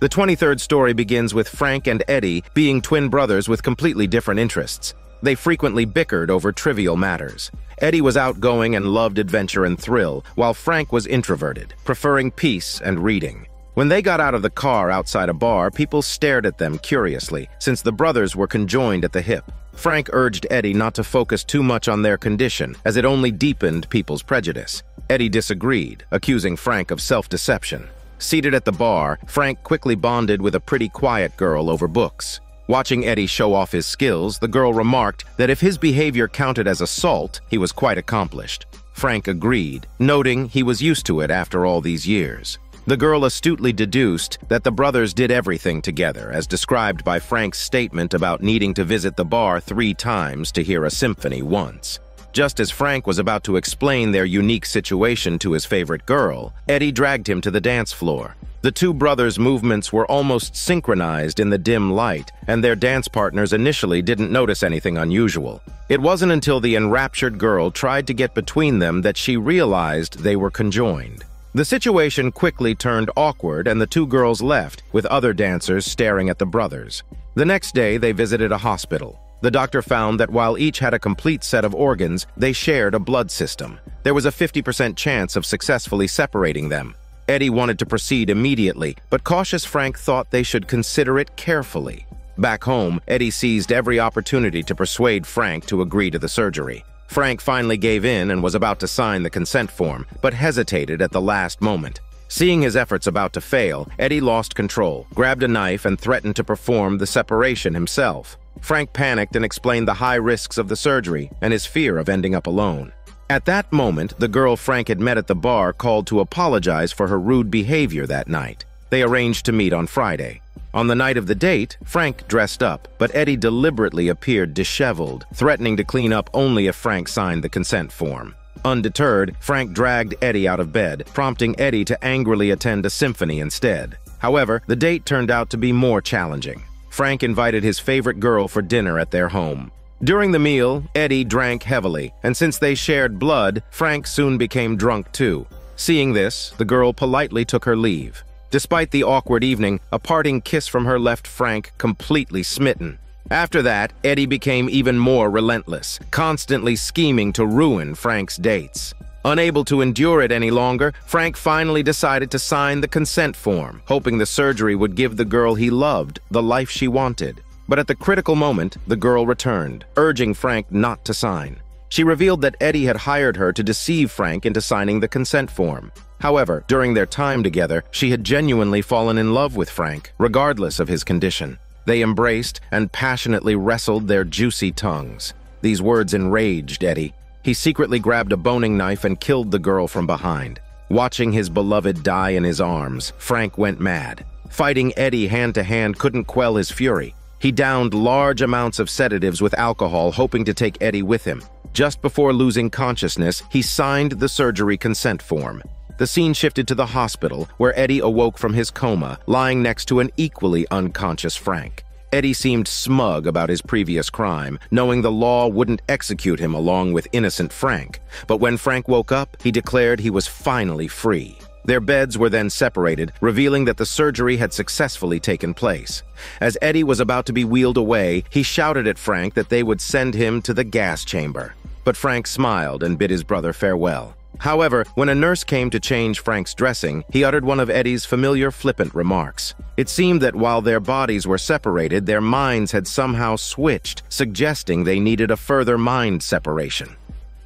The 23rd story begins with Frank and Eddie being twin brothers with completely different interests. They frequently bickered over trivial matters. Eddie was outgoing and loved adventure and thrill, while Frank was introverted, preferring peace and reading. When they got out of the car outside a bar, people stared at them curiously, since the brothers were conjoined at the hip. Frank urged Eddie not to focus too much on their condition, as it only deepened people's prejudice. Eddie disagreed, accusing Frank of self-deception. Seated at the bar, Frank quickly bonded with a pretty quiet girl over books. Watching Eddie show off his skills, the girl remarked that if his behavior counted as assault, he was quite accomplished. Frank agreed, noting he was used to it after all these years. The girl astutely deduced that the brothers did everything together, as described by Frank's statement about needing to visit the bar 3 times to hear a symphony once. Just as Frank was about to explain their unique situation to his favorite girl, Eddie dragged him to the dance floor. The two brothers' movements were almost synchronized in the dim light, and their dance partners initially didn't notice anything unusual. It wasn't until the enraptured girl tried to get between them that she realized they were conjoined. The situation quickly turned awkward, and the two girls left, with other dancers staring at the brothers. The next day, they visited a hospital. The doctor found that while each had a complete set of organs, they shared a blood system. There was a 50% chance of successfully separating them. Eddie wanted to proceed immediately, but cautious Frank thought they should consider it carefully. Back home, Eddie seized every opportunity to persuade Frank to agree to the surgery. Frank finally gave in and was about to sign the consent form, but hesitated at the last moment. Seeing his efforts about to fail, Eddie lost control, grabbed a knife, and threatened to perform the separation himself. Frank panicked and explained the high risks of the surgery and his fear of ending up alone. At that moment, the girl Frank had met at the bar called to apologize for her rude behavior that night. They arranged to meet on Friday. On the night of the date, Frank dressed up, but Eddie deliberately appeared disheveled, threatening to clean up only if Frank signed the consent form. Undeterred, Frank dragged Eddie out of bed, prompting Eddie to angrily attend a symphony instead. However, the date turned out to be more challenging. Frank invited his favorite girl for dinner at their home. During the meal, Eddie drank heavily, and since they shared blood, Frank soon became drunk too. Seeing this, the girl politely took her leave. Despite the awkward evening, a parting kiss from her left Frank completely smitten. After that, Eddie became even more relentless, constantly scheming to ruin Frank's dates. Unable to endure it any longer, Frank finally decided to sign the consent form, hoping the surgery would give the girl he loved the life she wanted. But at the critical moment, the girl returned, urging Frank not to sign. She revealed that Eddie had hired her to deceive Frank into signing the consent form. However, during their time together, she had genuinely fallen in love with Frank, regardless of his condition. They embraced and passionately wrestled their juicy tongues. These words enraged Eddie. He secretly grabbed a boning knife and killed the girl from behind. Watching his beloved die in his arms, Frank went mad. Fighting Eddie hand-to-hand couldn't quell his fury. He downed large amounts of sedatives with alcohol, hoping to take Eddie with him. Just before losing consciousness, he signed the surgery consent form. The scene shifted to the hospital, where Eddie awoke from his coma, lying next to an equally unconscious Frank. Eddie seemed smug about his previous crime, knowing the law wouldn't execute him along with innocent Frank. But when Frank woke up, he declared he was finally free. Their beds were then separated, revealing that the surgery had successfully taken place. As Eddie was about to be wheeled away, he shouted at Frank that they would send him to the gas chamber. But Frank smiled and bid his brother farewell. However, when a nurse came to change Frank's dressing, he uttered one of Eddie's familiar flippant remarks. It seemed that while their bodies were separated, their minds had somehow switched, suggesting they needed a further mind separation.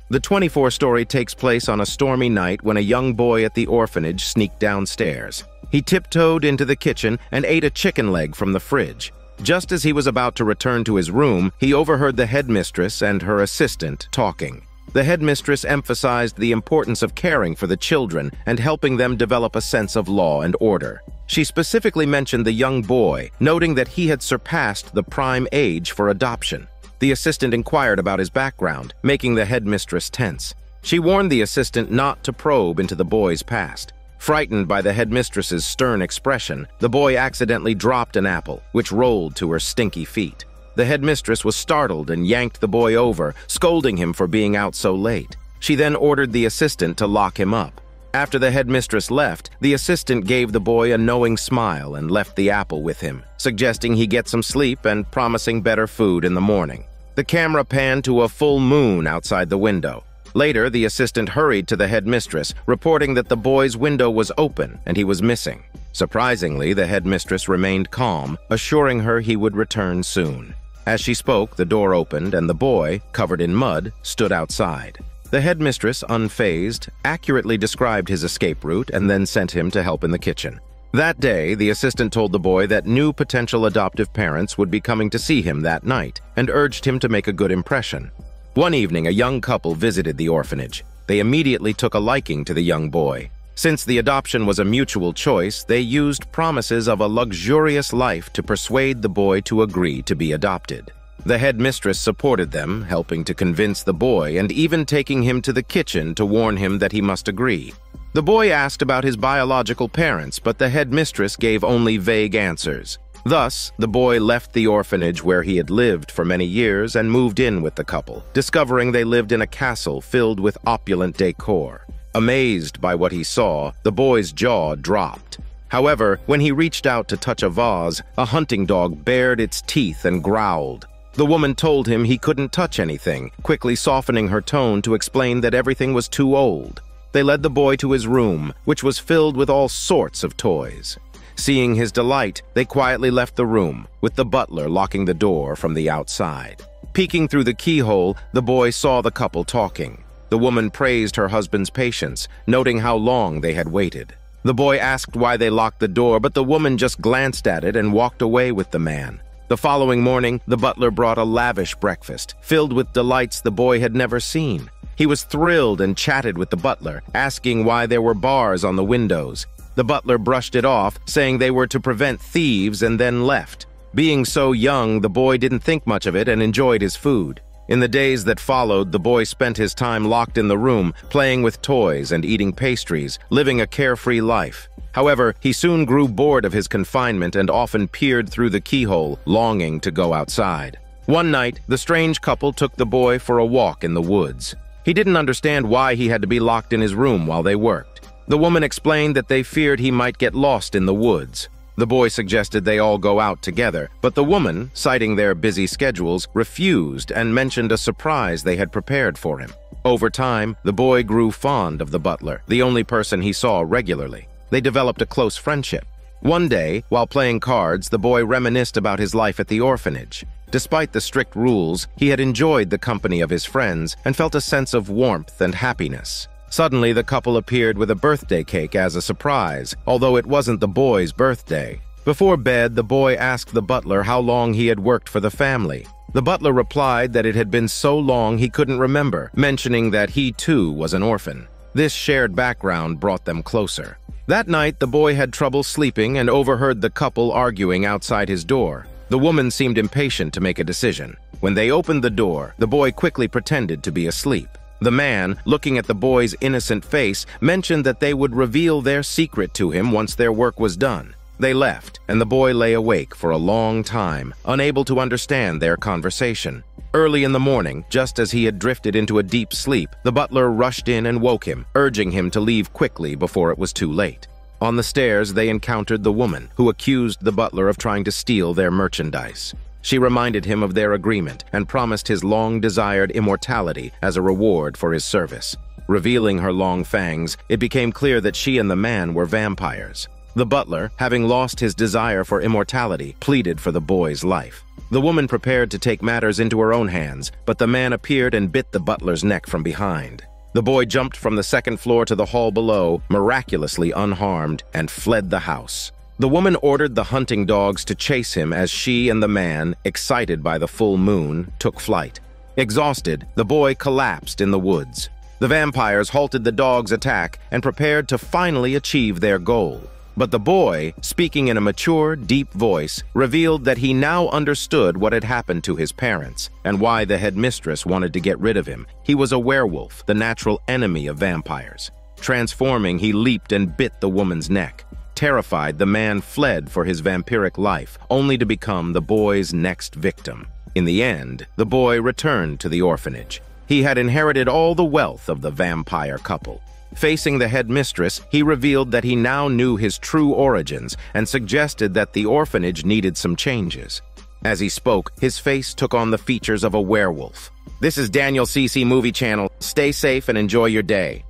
The 24 story takes place on a stormy night when a young boy at the orphanage sneaked downstairs. He tiptoed into the kitchen and ate a chicken leg from the fridge. Just as he was about to return to his room, he overheard the headmistress and her assistant talking. The headmistress emphasized the importance of caring for the children and helping them develop a sense of law and order. She specifically mentioned the young boy, noting that he had surpassed the prime age for adoption. The assistant inquired about his background, making the headmistress tense. She warned the assistant not to probe into the boy's past. Frightened by the headmistress's stern expression, the boy accidentally dropped an apple, which rolled to her stinky feet. The headmistress was startled and yanked the boy over, scolding him for being out so late. She then ordered the assistant to lock him up. After the headmistress left, the assistant gave the boy a knowing smile and left the apple with him, suggesting he get some sleep and promising better food in the morning. The camera panned to a full moon outside the window. Later, the assistant hurried to the headmistress, reporting that the boy's window was open and he was missing. Surprisingly, the headmistress remained calm, assuring her he would return soon. As she spoke, the door opened and the boy, covered in mud, stood outside. The headmistress, unfazed, accurately described his escape route and then sent him to help in the kitchen. That day, the assistant told the boy that new potential adoptive parents would be coming to see him that night and urged him to make a good impression. One evening, a young couple visited the orphanage. They immediately took a liking to the young boy. Since the adoption was a mutual choice, they used promises of a luxurious life to persuade the boy to agree to be adopted. The headmistress supported them, helping to convince the boy and even taking him to the kitchen to warn him that he must agree. The boy asked about his biological parents, but the headmistress gave only vague answers. Thus, the boy left the orphanage where he had lived for many years and moved in with the couple, discovering they lived in a castle filled with opulent decor. Amazed by what he saw, the boy's jaw dropped. However, when he reached out to touch a vase, a hunting dog bared its teeth and growled. The woman told him he couldn't touch anything, quickly softening her tone to explain that everything was too old. They led the boy to his room, which was filled with all sorts of toys. Seeing his delight, they quietly left the room, with the butler locking the door from the outside. Peeking through the keyhole, the boy saw the couple talking. The woman praised her husband's patience, noting how long they had waited. The boy asked why they locked the door, but the woman just glanced at it and walked away with the man. The following morning, the butler brought a lavish breakfast, filled with delights the boy had never seen. He was thrilled and chatted with the butler, asking why there were bars on the windows. The butler brushed it off, saying they were to prevent thieves, and then left. Being so young, the boy didn't think much of it and enjoyed his food. In the days that followed, the boy spent his time locked in the room, playing with toys and eating pastries, living a carefree life. However, he soon grew bored of his confinement and often peered through the keyhole, longing to go outside. One night, the strange couple took the boy for a walk in the woods. He didn't understand why he had to be locked in his room while they worked. The woman explained that they feared he might get lost in the woods. The boy suggested they all go out together, but the woman, citing their busy schedules, refused and mentioned a surprise they had prepared for him. Over time, the boy grew fond of the butler, the only person he saw regularly. They developed a close friendship. One day, while playing cards, the boy reminisced about his life at the orphanage. Despite the strict rules, he had enjoyed the company of his friends and felt a sense of warmth and happiness. Suddenly, the couple appeared with a birthday cake as a surprise, although it wasn't the boy's birthday. Before bed, the boy asked the butler how long he had worked for the family. The butler replied that it had been so long he couldn't remember, mentioning that he too was an orphan. This shared background brought them closer. That night, the boy had trouble sleeping and overheard the couple arguing outside his door. The woman seemed impatient to make a decision. When they opened the door, the boy quickly pretended to be asleep. The man, looking at the boy's innocent face, mentioned that they would reveal their secret to him once their work was done. They left, and the boy lay awake for a long time, unable to understand their conversation. Early in the morning, just as he had drifted into a deep sleep, the butler rushed in and woke him, urging him to leave quickly before it was too late. On the stairs, they encountered the woman, who accused the butler of trying to steal their merchandise. She reminded him of their agreement and promised his long-desired immortality as a reward for his service. Revealing her long fangs, it became clear that she and the man were vampires. The butler, having lost his desire for immortality, pleaded for the boy's life. The woman prepared to take matters into her own hands, but the man appeared and bit the butler's neck from behind. The boy jumped from the second floor to the hall below, miraculously unharmed, and fled the house. The woman ordered the hunting dogs to chase him as she and the man, excited by the full moon, took flight. Exhausted, the boy collapsed in the woods. The vampires halted the dogs' attack and prepared to finally achieve their goal. But the boy, speaking in a mature, deep voice, revealed that he now understood what had happened to his parents and why the headmistress wanted to get rid of him. He was a werewolf, the natural enemy of vampires. Transforming, he leaped and bit the woman's neck. Terrified, the man fled for his vampiric life, only to become the boy's next victim. In the end, the boy returned to the orphanage. He had inherited all the wealth of the vampire couple. Facing the headmistress, he revealed that he now knew his true origins and suggested that the orphanage needed some changes. As he spoke, his face took on the features of a werewolf. This is Daniel CC Movie Channel. Stay safe and enjoy your day.